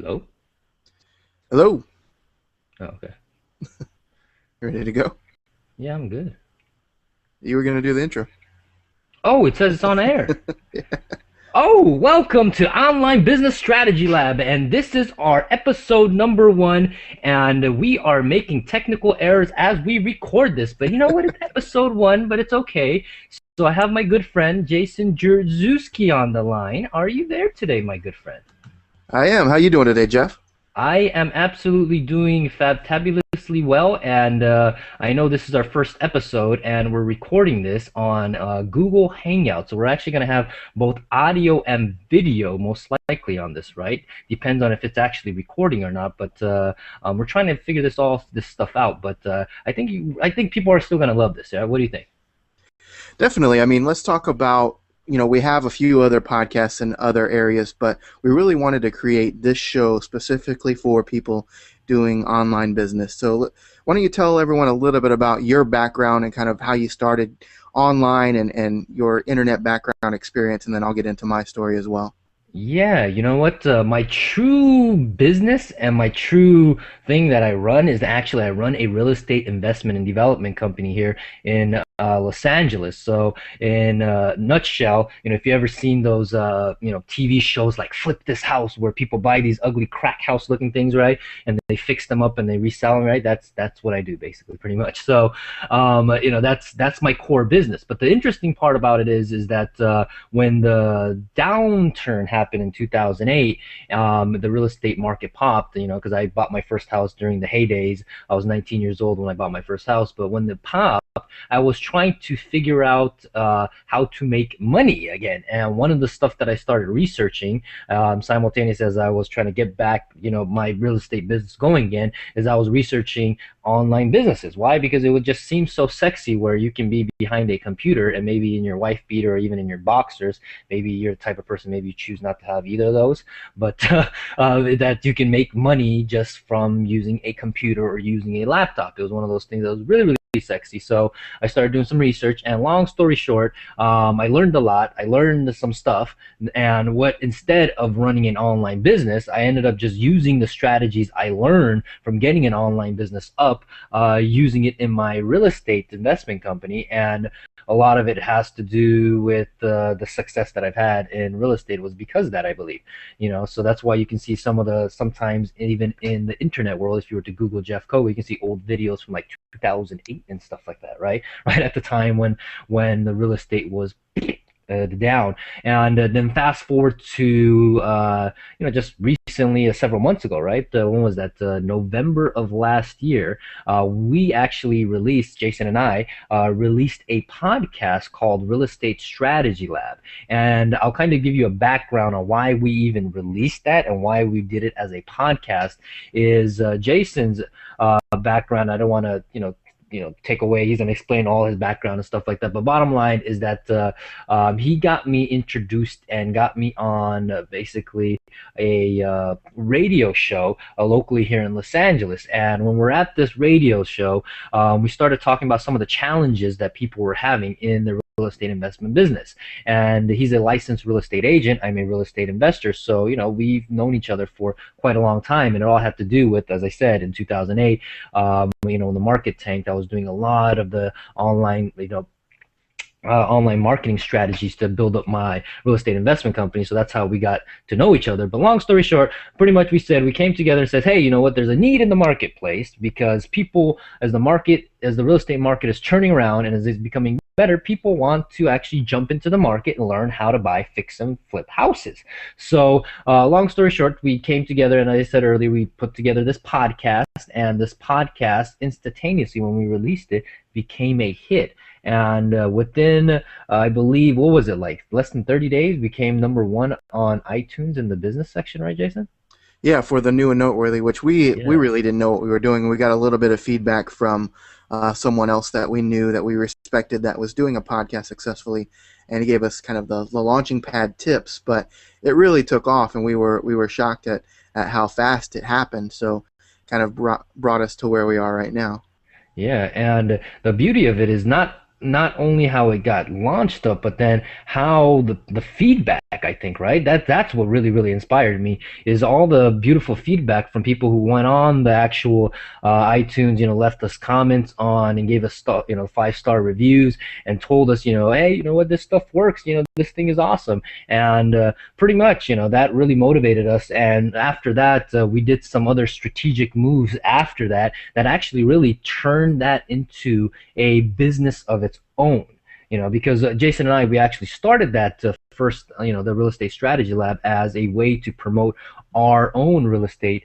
Hello? Hello. Oh, okay. Ready to go? Yeah, I'm good. You were going to do the intro. Oh, it says it's on air. Oh, welcome to Online Business Strategy Lab, and this is our episode number one, and we are making technical errors as we record this. But you know what? It's episode one, but it's okay. So I have my good friend Jason Jerzewski on the line. Are you there today, my good friend? I am. How you doing today, Jeff? I am absolutely doing fantabulously well, and I know this is our first episode, and we're recording this on Google Hangouts. So we're actually going to have both audio and video, most likely, on this, right? Depends on if it's actually recording or not. But we're trying to figure this stuff out. But I think people are still going to love this. Yeah? What do you think? Definitely. I mean, let's talk about, we have a few other podcasts in other areas, but we really wanted to create this show specifically for people doing online business. So why don't you tell everyone a little bit about your background and kind of how you started online and your internet background experience, and then I'll get into my story as well. Yeah, you know what? My true business and my true thing that I run is actually I run a real estate investment and development company here in Los Angeles. So, in a nutshell, if you ever seen those TV shows like Flip This House, where people buy these ugly crack house looking things, right, and they fix them up and they resell them, right? That's what I do basically, pretty much. So, that's my core business. But the interesting part about it is that when the downturn happened in 2008, the real estate market popped, because I bought my first house during the heydays. I was 19 years old when I bought my first house, but when the popped, I was trying to figure out how to make money again. And one of the stuff that I started researching simultaneous as I was trying to get back, my real estate business going again, is I was researching online businesses. Why? Because it would just seem so sexy where you can be behind a computer and maybe in your wife beater or even in your boxers. Maybe you're the type of person, maybe you choose not to have either of those, but that you can make money just from using a computer or using a laptop. It was one of those things that was really, really sexy. So I started doing some research, and long story short, I learned a lot. I learned some stuff, and what instead of running an online business, I ended up just using the strategies I learned from getting an online business up, using it in my real estate investment company, and a lot of it has to do with the success that I've had in real estate was because of that, I believe. So that's why you can see sometimes even in the internet world, if you were to Google Jeff Coe, you can see old videos from like 2008 and stuff like that, right? Right at the time when the real estate was down. And then fast forward to just recently, several months ago, right? When was that? November of last year. We actually released, Jason and I released a podcast called Real Estate Strategy Lab, and I'll kind of give you a background on why we even released that and why we did it as a podcast. Is Jason's background? I don't want to take away. He's gonna explain all his background and stuff like that. But bottom line is that he got me introduced and got me on basically a radio show locally here in Los Angeles. And when we're at this radio show, we started talking about some of the challenges that people were having in the real estate investment business. And he's a licensed real estate agent. I'm a real estate investor. So, we've known each other for quite a long time. And it all had to do with, as I said, in 2008, when the market tanked, I was doing a lot of the online marketing strategies to build up my real estate investment company. So that's how we got to know each other. But long story short, pretty much we came together and said, hey, you know what? There's a need in the marketplace because people, as the real estate market is turning around and as it's becoming better, people want to actually jump into the market and learn how to buy, fix, and flip houses. So, long story short, we came together, and as I said earlier, we put together this podcast, and this podcast instantaneously, when we released it, became a hit. And within, I believe, what was it, like less than 30 days, became number one on iTunes in the business section, right, Jason? Yeah, for the new and noteworthy, which we Yeah. really didn't know what we were doing. We got a little bit of feedback from someone else that we knew that we respected that was doing a podcast successfully, and he gave us kind of the launching pad tips. But it really took off, and we were shocked at how fast it happened. So, kind of brought us to where we are right now. Yeah, and the beauty of it is not not only how it got launched up, but then how the feedback, I think, right? That's what really inspired me is all the beautiful feedback from people who went on the actual iTunes, left us comments on and gave us 5-star reviews and told us, hey, you know what, this stuff works, this thing is awesome. And pretty much, that really motivated us. And after that, we did some other strategic moves after that that actually really turned that into a business of its own. Because Jason and I, we actually started that first, the Real Estate Strategy Lab as a way to promote our own real estate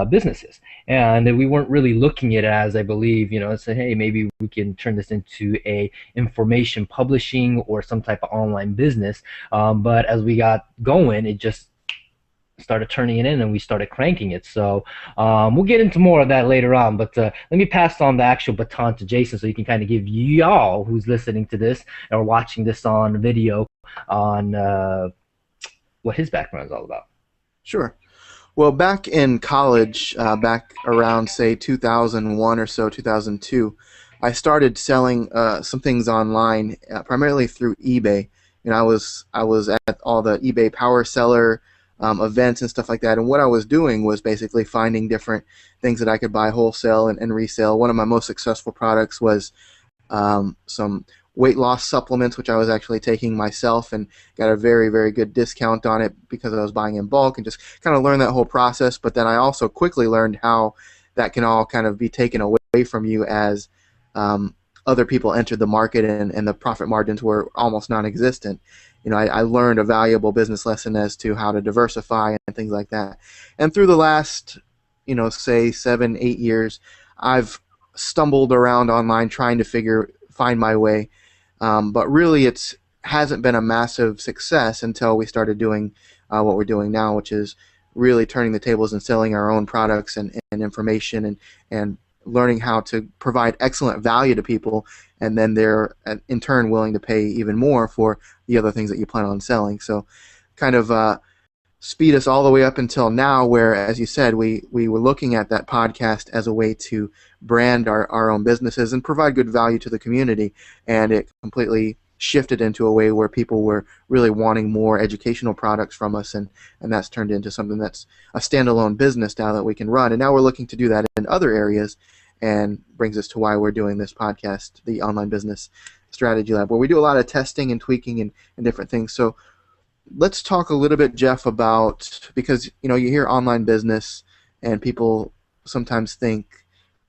businesses. And we weren't really looking at it as, I believe, say, hey, maybe we can turn this into a information publishing or some type of online business. But as we got going, it just started turning it in and we started cranking it. So we'll get into more of that later on, but let me pass on the actual baton to Jason so you can kind of give y'all who's listening to this or watching this on video on what his background is all about. Sure. Well, back in college, back around, say, 2001 or so, 2002, I started selling some things online, primarily through eBay. I was at all the eBay Power Seller events and stuff like that, and what I was doing was basically finding different things that I could buy wholesale and resell. One of my most successful products was some weight loss supplements, which I was actually taking myself and got a very good discount on it because I was buying in bulk, and just kind of learned that whole process. But then I also quickly learned how that can all kind of be taken away from you as other people entered the market and the profit margins were almost non-existent. I learned a valuable business lesson as to how to diversify and things like that. And through the last, say 7-8 years, I've stumbled around online trying to find my way. But really, it hasn't been a massive success until we started doing what we're doing now, which is really turning the tables and selling our own products and information and learning how to provide excellent value to people, and then they're in turn willing to pay even more for the other things that you plan on selling. So kind of speed us all the way up until now, where, as you said, we were looking at that podcast as a way to brand our own businesses and provide good value to the community, and it completely shifted into a way where people were really wanting more educational products from us, and that's turned into something that's a standalone business now that we can run. And now we're looking to do that in other areas, and brings us to why we're doing this podcast, the Online Business Strategy Lab, where we do a lot of testing and tweaking and different things. So let's talk a little bit, Jeff, about, because you hear online business and people sometimes think,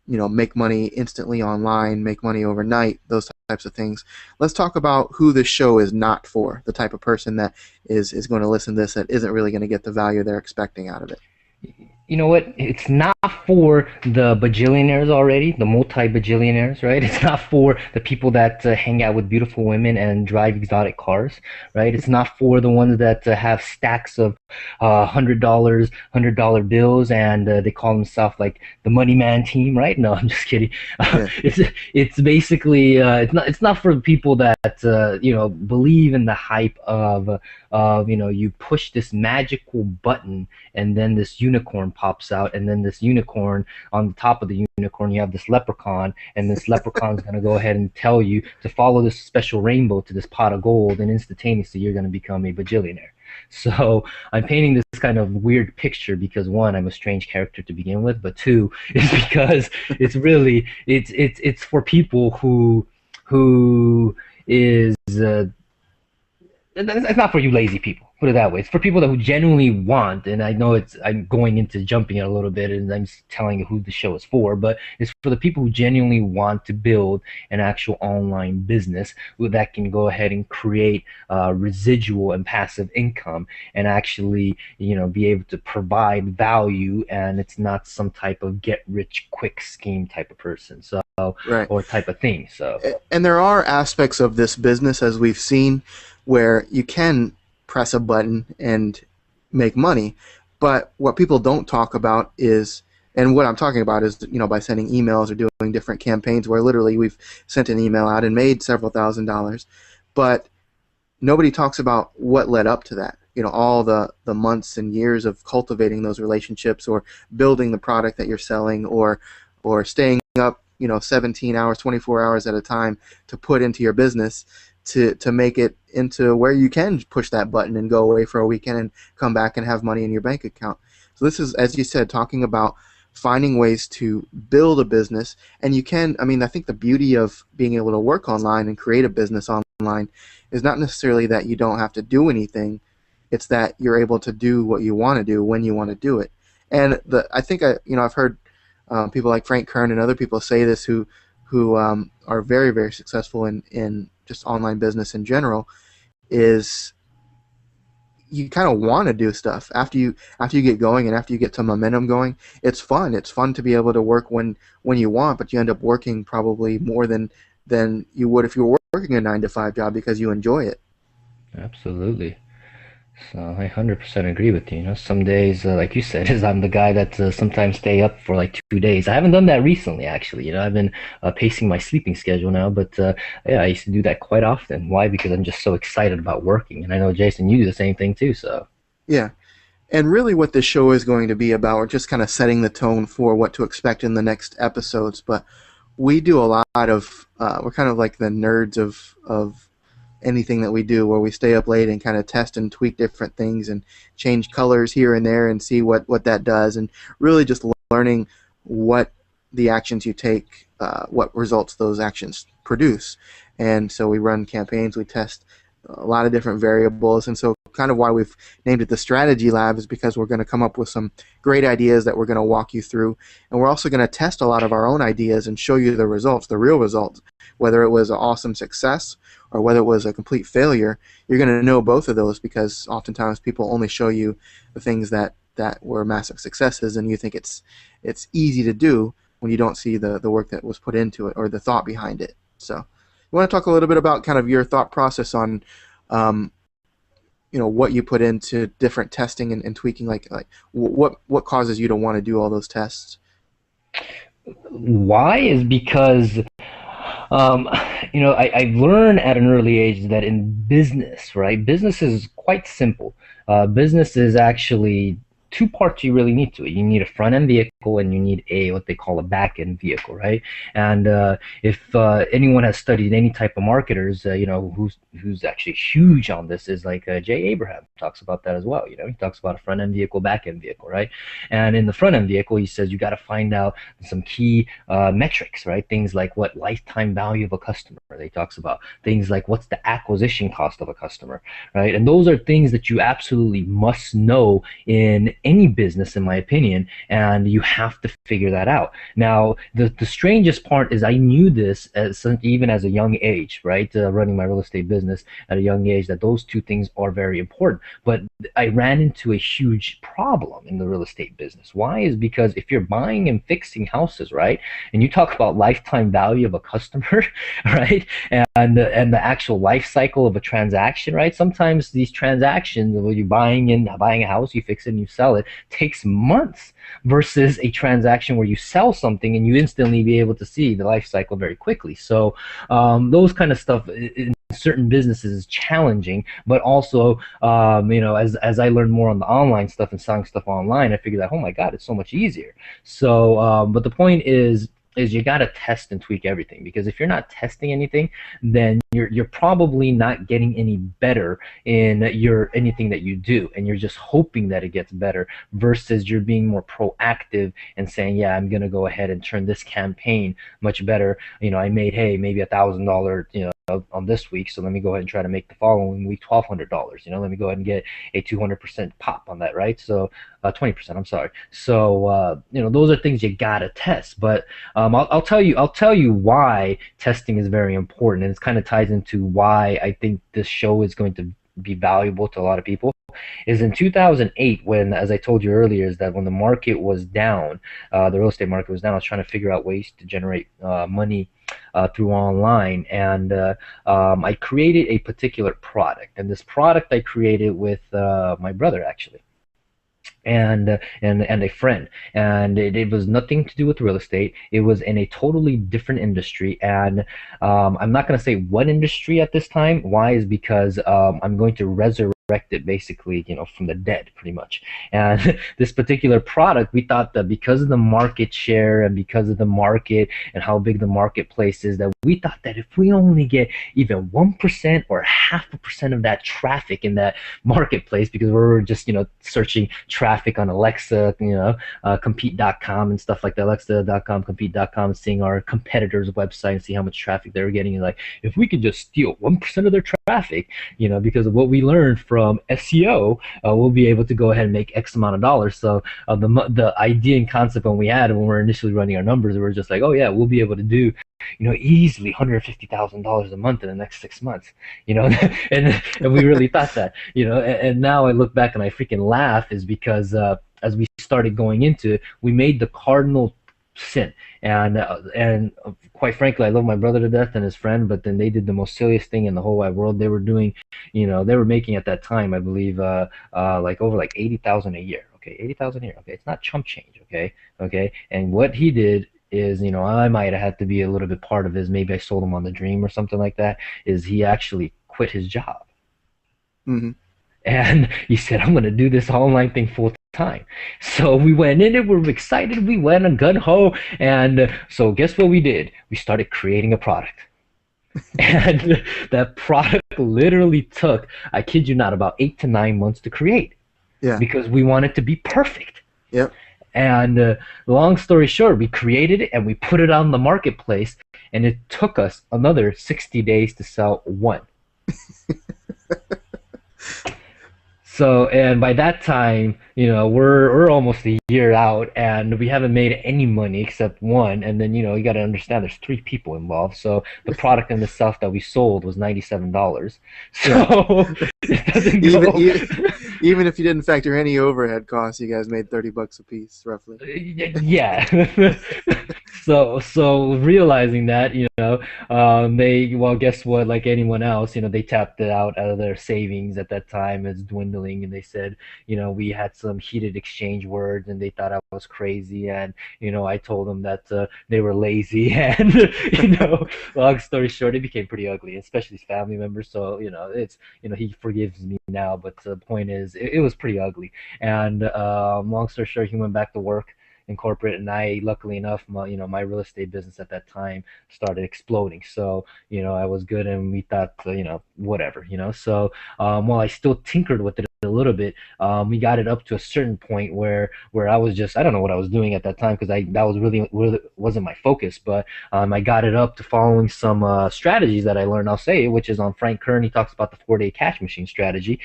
make money instantly online, make money overnight, those types of things. Let's talk about who this show is not for, the type of person that is going to listen to this that isn't really going to get the value they're expecting out of it. You know what? It's not for the bajillionaires already, the multi-bajillionaires, right? It's not for the people that hang out with beautiful women and drive exotic cars, right? It's not for the ones that have stacks of $100 bills and they call themselves like the Money Man team, right? No, I'm just kidding. Yeah. It's basically it's not for people that believe in the hype of you push this magical button and then this unicorn pops out, and then this unicorn, on the top of the unicorn you have this leprechaun, and this leprechaun's going to go ahead and tell you to follow this special rainbow to this pot of gold, and instantaneously you're going to become a bajillionaire. So I'm painting this kind of weird picture because, one, I'm a strange character to begin with, but two, is because it's really it's for people who is it's not for you lazy people. Put it that way. It's for people who genuinely want, and I know I'm going into jumping it a little bit, and I'm telling you who the show is for, but it's for the people who genuinely want to build an actual online business that can go ahead and create residual and passive income, and actually, be able to provide value, and it's not some type of get-rich-quick scheme type of person, so Right. or type of thing. So, and there are aspects of this business, as we've seen, where you can press a button and make money. But what people don't talk about is, and what I'm talking about is, by sending emails or doing different campaigns where literally we've sent an email out and made several $1,000s, but nobody talks about what led up to that. All the months and years of cultivating those relationships, or building the product that you're selling, or staying up 17 hours, 24 hours at a time to put into your business to make it into where you can push that button and go away for a weekend and come back and have money in your bank account. So this is, as you said, talking about finding ways to build a business. And you can, I mean, I think the beauty of being able to work online and create a business online is not necessarily that you don't have to do anything. It's that you're able to do what you want to do when you want to do it. And I think I've heard people like Frank Kern and other people say this who are very, very successful in just online business in general, is you kind of want to do stuff after you get going and after you get some momentum going. It's fun. It's fun to be able to work when you want, but you end up working probably more than you would if you were working a 9 to 5 job because you enjoy it. Absolutely. So I 100% agree with you. You know, some days, like you said, is I'm the guy that sometimes stay up for like 2 days. I haven't done that recently, actually. You know, I've been pacing my sleeping schedule now, but yeah, I used to do that quite often. Why? Because I'm just so excited about working, and I know Jason, you do the same thing too. So Yeah. And really, what this show is going to be about, we're just kind of setting the tone for what to expect in the next episodes. But we do a lot of, we're kind of like the nerds of anything that we do, where we stay up late and kind of test and tweak different things and change colors here and there and see what that does, and really just learning what the actions you take, what results those actions produce. And so we run campaigns, we test a lot of different variables, and so kind of why we've named it the Strategy Lab is because we're going to come up with some great ideas that we're going to walk you through, and we're also going to test a lot of our own ideas and show you the results, the real results, whether it was an awesome success or whether it was a complete failure. You're going to know both of those because oftentimes people only show you the things that were massive successes, and you think it's easy to do when you don't see the work that was put into it or the thought behind it. So you want to talk a little bit about kind of your thought process on um, what you put into different testing and tweaking, like what causes you to want to do all those tests? why is because Um, you know, I've learned at an early age that in business, right, business is quite simple. Business is actually two parts you really need to it. You need a front end vehicle and you need a what they call a back end vehicle, right? And if anyone has studied any type of marketers, you know, who's actually huge on this is like Jay Abraham talks about that as well. You know, he talks about a front end vehicle, back end vehicle, right? And in the front end vehicle, he says you got to find out some key metrics, right? Things like what lifetime value of a customer. He talks about things like what's the acquisition cost of a customer, right? And those are things that you absolutely must know in any business, in my opinion, and you have to figure that out. Now, the strangest part is I knew this even as a young age, right? Running my real estate business at a young age, that those two things are very important. But I ran into a huge problem in the real estate business. Why? Is because if you're buying and fixing houses, right, and you talk about lifetime value of a customer, right, and the actual life cycle of a transaction, right? Sometimes these transactions, when you're buying a house, you fix it and you sell it, takes months versus a transaction where you sell something and you instantly be able to see the life cycle very quickly. So those kind of stuff in certain businesses is challenging, but also you know, as I learned more on the online stuff and selling stuff online, I figured out, oh my God, it's so much easier. So but the point is you got to test and tweak everything, because if you're not testing anything, then you're probably not getting any better in your anything that you do, and you're just hoping that it gets better versus you're being more proactive and saying, yeah, I'm gonna go ahead and turn this campaign much better. You know, I made, hey, maybe $1,000, you know, on this week, so let me go ahead and try to make the following week $1,200. You know, let me go ahead and get a 200% pop on that, right? So 20%, I'm sorry. So you know, those are things you gotta test. But I'll tell you why testing is very important, and it kind of ties into why I think this show is going to be valuable to a lot of people. Is in 2008, when, as I told you earlier, is that when the market was down, the real estate market was down, I was trying to figure out ways to generate money through online, and I created a particular product, and this product I created with my brother, actually. and a friend, and it was nothing to do with real estate. It was in a totally different industry, and I'm not going to say what industry at this time. Why is because I'm going to resurrect it basically, from the dead, pretty much. And this particular product, we thought that because of the market share and because of the market and how big the marketplace is, that we thought that if we only get even 1% or half a percent of that traffic in that marketplace, because we were just searching traffic on Alexa, compete.com and stuff like that, alexa.com, compete.com, seeing our competitors' website and see how much traffic they were getting. And like, if we could just steal 1% of their traffic, because of what we learned from SEO, we'll be able to go ahead and make X amount of dollars. So the idea and concept when we were initially running our numbers, we were just like, oh yeah, we'll be able to do easily $150,000 a month in the next 6 months, and we really thought that, and now I look back and I freaking laugh, is because as we started going into it, we made the cardinal sin, and quite frankly, I love my brother to death and his friend, but then they did the most silliest thing in the whole wide world. They were doing, they were making at that time, I believe, like over like 80,000 a year. Okay, 80,000 a year. Okay, it's not chump change. Okay, and what he did is, I might have had to be a little bit part of his, maybe I sold him on the dream or something like that, is he actually quit his job. Mm-hmm. And he said, I'm going to do this online thing full time. So we went in it, we were excited, we went on gun ho, and so guess what we did? We started creating a product. And that product literally took, I kid you not, about 8 to 9 months to create. Yeah. Because we wanted to be perfect. Yep. And long story short, we created it and we put it on the marketplace, and it took us another 60 days to sell one. So, and by that time, we're almost a year out, and we haven't made any money except one. And then, you got to understand, there's 3 people involved. So the product in itself that we sold was $97. So yeah. it doesn't go. Even if you didn't factor any overhead costs, you guys made $30 a piece, roughly. Yeah. So realizing that, well, guess what? Like anyone else, they tapped it out of their savings at that time. It's dwindling, and they said, we had some heated exchange words, and they thought I was crazy, and I told them that they were lazy, and long story short, it became pretty ugly, especially his family members. So it's he forgives me now, but the point is, it was pretty ugly. And long story short, he went back to work in corporate, and I, luckily enough, my real estate business at that time started exploding. So I was good, and we thought, whatever, so while I still tinkered with it a little bit, we got it up to a certain point where I was just, I don't know what I was doing at that time, because that was really wasn't my focus, but I got it up to following some strategies that I learned, I'll say, which is on Frank Kern. He talks about the 4-day cash machine strategy.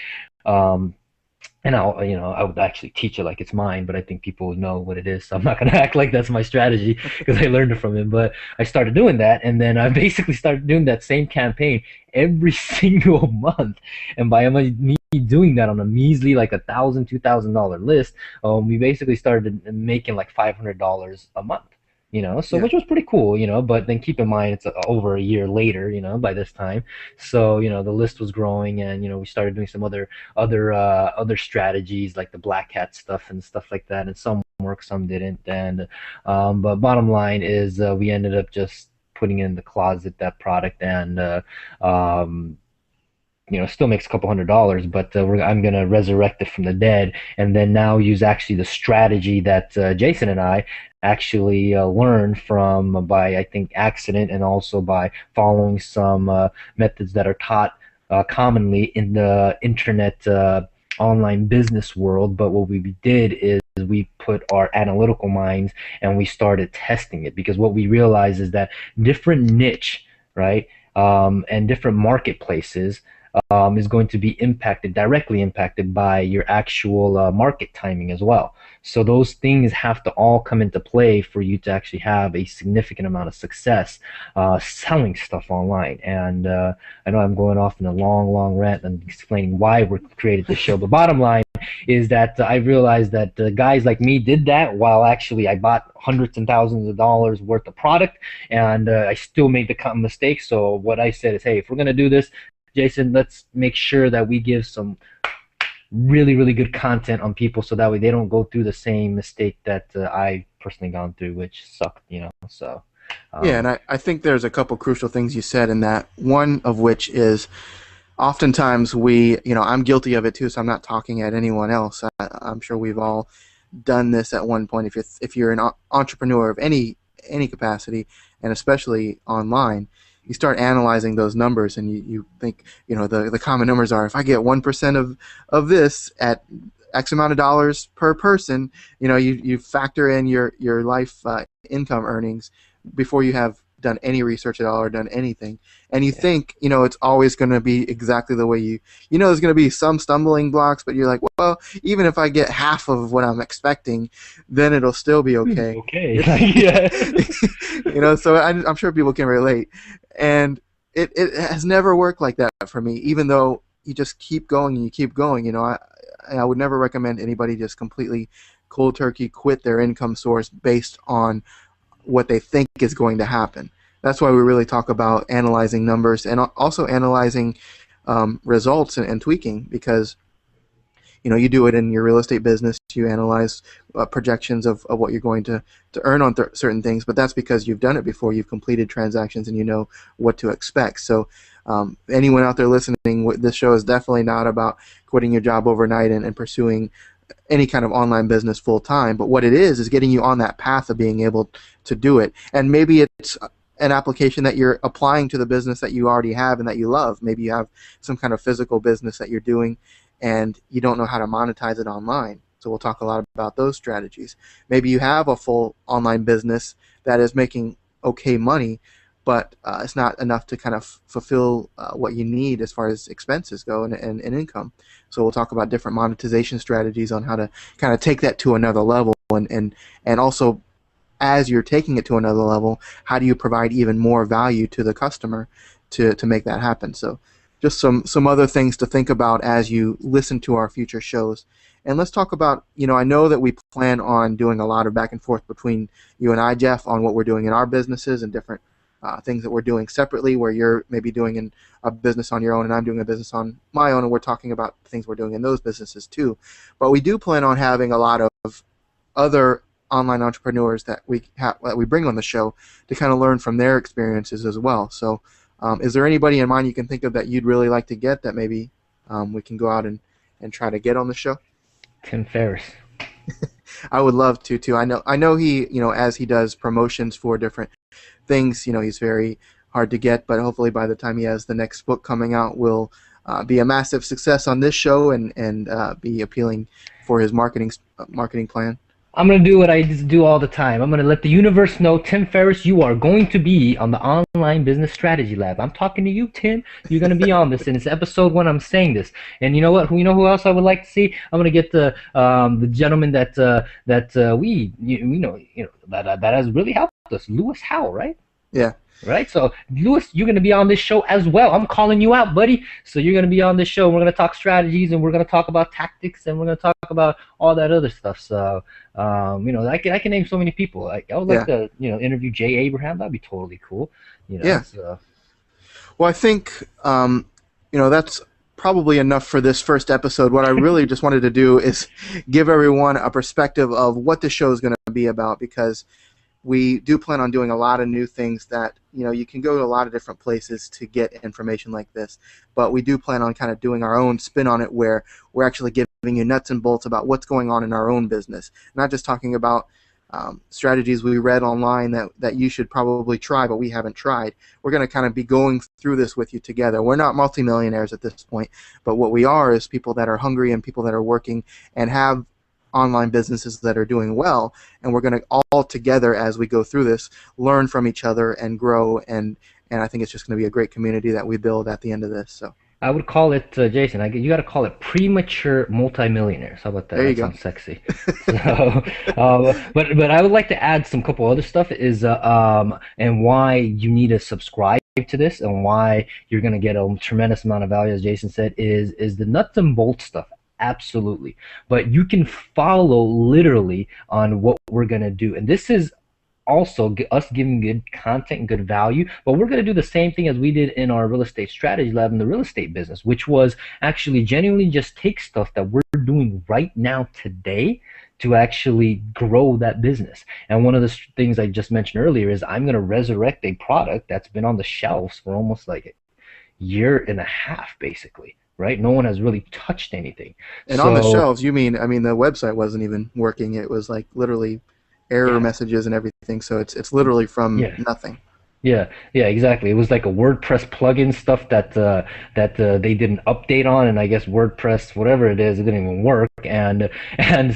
And I would actually teach it like it's mine, but I think people know what it is, so I'm not going to act like that's my strategy, because I learned it from him. But I started doing that, and then I basically started doing that same campaign every single month. And by me doing that on a measly, like $1,000, $2,000 list, we basically started making like $500 a month. So Yeah. which was pretty cool, but then keep in mind, it's over a year later, by this time. So, the list was growing, and, we started doing some other strategies, like the black hat stuff and stuff like that, and some worked, some didn't. And but bottom line is, we ended up just putting in the closet that product, and still makes a couple $100, but I'm going to resurrect it from the dead, and then now use actually the strategy that Jason and I actually learned from, by, I think, accident, and also by following some methods that are taught commonly in the internet online business world. But what we did is we put our analytical minds and we started testing it, because what we realized is that different niche, right, and different marketplaces is going to be directly impacted by your actual market timing as well. So those things have to all come into play for you to actually have a significant amount of success selling stuff online. And I know I'm going off in a long rant and explaining why we created this show, but bottom line is that I realized that guys like me did that, while actually I bought hundreds and thousands of dollars worth of product, and I still made the mistake. So what I said is, hey, if we're going to do this, Jason, let's make sure that we give some really, really good content on people, so that way they don't go through the same mistake that I personally gone through, which sucked, So, Yeah, um, and I think there's a couple crucial things you said in that. One of which is oftentimes I'm guilty of it too, so I'm not talking at anyone else. I'm sure we've all done this at one point. If you're an entrepreneur of any capacity, and especially online, you start analyzing those numbers, and you think, the common numbers are, if I get 1% of this at X amount of dollars per person, you factor in your life income earnings before you have done any research at all or done anything, and you yeah. think it's always going to be exactly the way there's going to be some stumbling blocks, but you're like, well, even if I get half of what I'm expecting, then it'll still be okay. Okay. Yeah. So I'm sure people can relate, and it has never worked like that for me, even though you just keep going and you keep going. I would never recommend anybody just completely cold turkey quit their income source based on what they think is going to happen. That's why we really talk about analyzing numbers and also analyzing results and tweaking, because you do it in your real estate business. You analyze projections of what you're going to earn on certain things, but that's because you've done it before. You've completed transactions and you know what to expect. So anyone out there listening, this show is definitely not about quitting your job overnight and pursuing any kind of online business full time, but what it is getting you on that path of being able to do it. And maybe it's an application that you're applying to the business that you already have and that you love. Maybe you have some kind of physical business that you're doing and you don't know how to monetize it online. So we'll talk a lot about those strategies. Maybe you have a full online business that is making okay money, but it's not enough to kind of fulfill what you need as far as expenses go and income. So we'll talk about different monetization strategies on how to kind of take that to another level, and also, as you're taking it to another level, how do you provide even more value to the customer to make that happen? So just some other things to think about as you listen to our future shows. And let's talk about, I know that we plan on doing a lot of back and forth between you and I, Jeff, on what we're doing in our businesses and different things that we're doing separately, where you're maybe doing a business on your own and I'm doing a business on my own, and we're talking about things we're doing in those businesses too. But we do plan on having a lot of other online entrepreneurs that we bring on the show to kind of learn from their experiences as well. So is there anybody in mind you can think of that you'd really like to get, that maybe we can go out and try to get on the show? Tim Ferriss. I would love to too. I know he, as he does promotions for different things, he's very hard to get, but hopefully by the time he has the next book coming out, will be a massive success on this show and be appealing for his marketing plan. I'm going to do what I just do all the time. I'm going to let the universe know, Tim Ferriss, you are going to be on the Online Business Strategy Lab. I'm talking to you, Tim. You're going to be on this, and it's episode 1. I'm saying this. And you know what? Who else I would like to see? I'm going to get the gentleman that that has really helped us, Lewis Howell, right? Yeah. Right, so Lewis, you're going to be on this show as well. I'm calling you out, buddy. So you're going to be on this show. We're going to talk strategies, and we're going to talk about tactics, and we're going to talk about all that other stuff. So, I can name so many people. I would like to, interview Jay Abraham. That'd be totally cool. Yeah. So. Well, I think, that's probably enough for this first episode. What I really just wanted to do is give everyone a perspective of what the show is going to be about, because we do plan on doing a lot of new things that, you can go to a lot of different places to get information like this, but we do plan on kind of doing our own spin on it, where we're actually giving you nuts and bolts about what's going on in our own business, not just talking about strategies we read online that you should probably try but we haven't tried. We're going to kind of be going through this with you together. We're not multimillionaires at this point, but what we are is people that are hungry and people that are working and have online businesses that are doing well, and we're going to all together, as we go through this, learn from each other and grow, and I think it's just going to be a great community that we build at the end of this. So I would call it, Jason, you got to call it premature multimillionaires. How about that? there you That go. sounds sexy. So, but I would like to add some couple other stuff is and why you need to subscribe to this and why you're going to get a tremendous amount of value, as Jason said, is the nuts and bolts stuff. Absolutely. But you can follow literally on what we're going to do. And this is also us giving good content and good value. But we're going to do the same thing as we did in our real estate strategy lab in the real estate business, which was actually genuinely just take stuff that we're doing right now today to actually grow that business. And one of the things I just mentioned earlier is I'm going to resurrect a product that's been on the shelves for almost like a year and a half, basically. Right? No one has really touched anything. And on the So shelves, you mean, I mean, the website wasn't even working. It was like literally error yeah, messages and everything. So it's literally from yeah. nothing. Yeah, exactly. It was like a WordPress plugin stuff that they didn't update on, and I guess WordPress, whatever it is, it didn't even work. And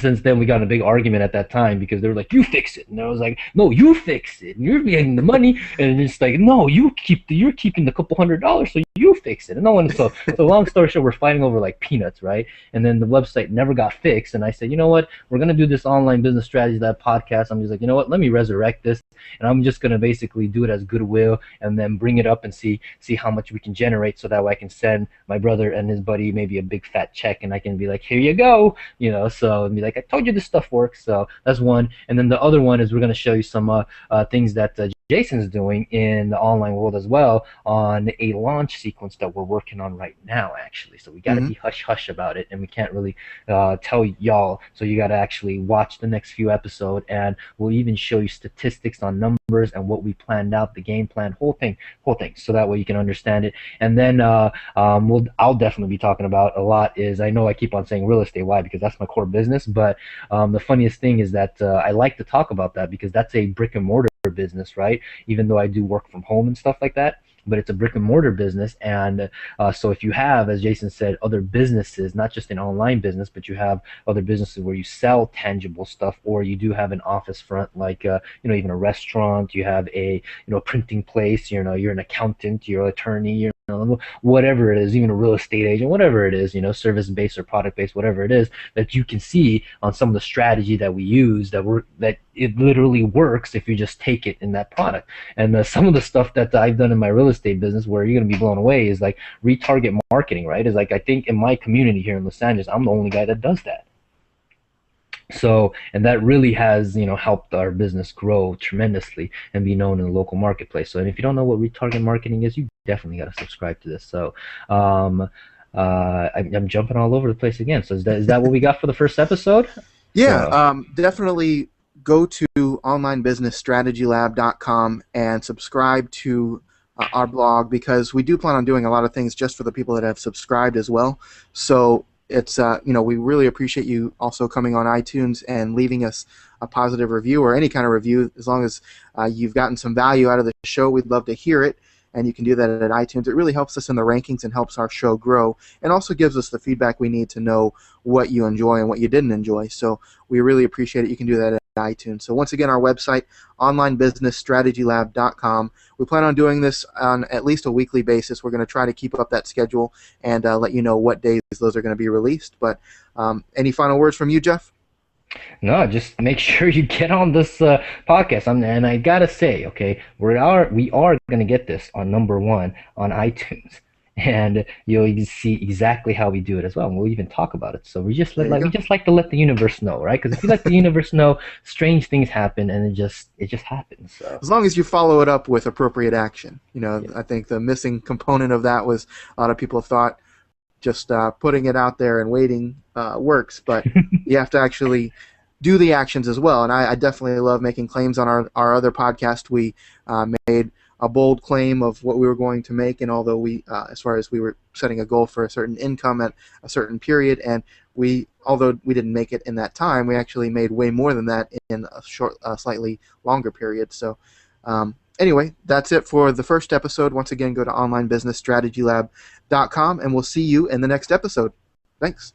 since then, we got in a big argument at that time because they were like, "You fix it," and I was like, "No, you fix it. You're getting the money," and it's like, "No, you're keeping the couple $100, so you fix it." And no one. So long story short, we're fighting over like peanuts, right? And then the website never got fixed, and I said, "You know what? We're gonna do this online business strategy that podcast." I'm just like, "You know what? Let me resurrect this." And I'm just gonna basically do it as goodwill and then bring it up and see how much we can generate, so that way I can send my brother and his buddy maybe a big fat check, and I can be like, here you go, so and be like, I told you this stuff works. So that's one. And then the other one is we're gonna show you some things that Jason's doing in the online world as well on a launch sequence that we're working on right now, actually. So we got to Hmm. be hush hush about it, and we can't really tell y'all. So you got to actually watch the next few episodes, and we'll even show you statistics on numbers and what we planned out, the game plan, whole thing. So that way you can understand it. And then I'll definitely be talking about a lot. Is I know I keep on saying real estate, why? Because that's my core business. But the funniest thing is that I like to talk about that because that's a brick and mortar business, right? Even though I do work from home and stuff like that, but it's a brick and mortar business. And so if you have, as Jason said, other businesses, not just an online business, but you have other businesses where you sell tangible stuff, or you do have an office front, like even a restaurant, you have a printing place, you're an accountant, you're an attorney, whatever it is, even a real estate agent, whatever it is, service based or product based, whatever it is, that you can see on some of the strategy that we use that it literally works if you just take it in that product. And some of the stuff that I've done in my real estate business, where you're going to be blown away, is like retarget marketing, right? Is like, I think in my community here in Los Angeles, I'm the only guy that does that. So, and that really has, helped our business grow tremendously and be known in the local marketplace. So, and if you don't know what retarget marketing is, you definitely got to subscribe to this. So, I'm jumping all over the place again. So, is that what we got for the first episode? Yeah, So, definitely go to onlinebusinessstrategylab.com and subscribe to our blog, because we do plan on doing a lot of things just for the people that have subscribed as well. So it's we really appreciate you also coming on iTunes and leaving us a positive review, or any kind of review, as long as you've gotten some value out of the show. We'd love to hear it. And you can do that at iTunes. It really helps us in the rankings and helps our show grow, and also gives us the feedback we need to know what you enjoy and what you didn't enjoy. So we really appreciate it. You can do that at iTunes. So once again, our website, onlinebusinessstrategylab.com. We plan on doing this on at least a weekly basis. We're going to try to keep up that schedule and let you know what days those are going to be released. But any final words from you, Jeff? no, just make sure you get on this podcast. And I gotta say, okay, we are gonna get this on number one on iTunes, and you'll see exactly how we do it as well. And we'll even talk about it. So There you we go. just like to let the universe know, right? Because if you let the universe know, strange things happen, and it just happens. So As long as you follow it up with appropriate action. yeah. I think the missing component of that was a lot of people thought just putting it out there and waiting works, but you have to actually do the actions as well. And I definitely love making claims. On our other podcast, we made a bold claim of what we were going to make, and although as far as we were setting a goal for a certain income at a certain period, and although we didn't make it in that time, we actually made way more than that in a short, slightly longer period. So anyway, that's it for the first episode. Once again, go to onlinebusinessstrategylab.com, and we'll see you in the next episode. Thanks.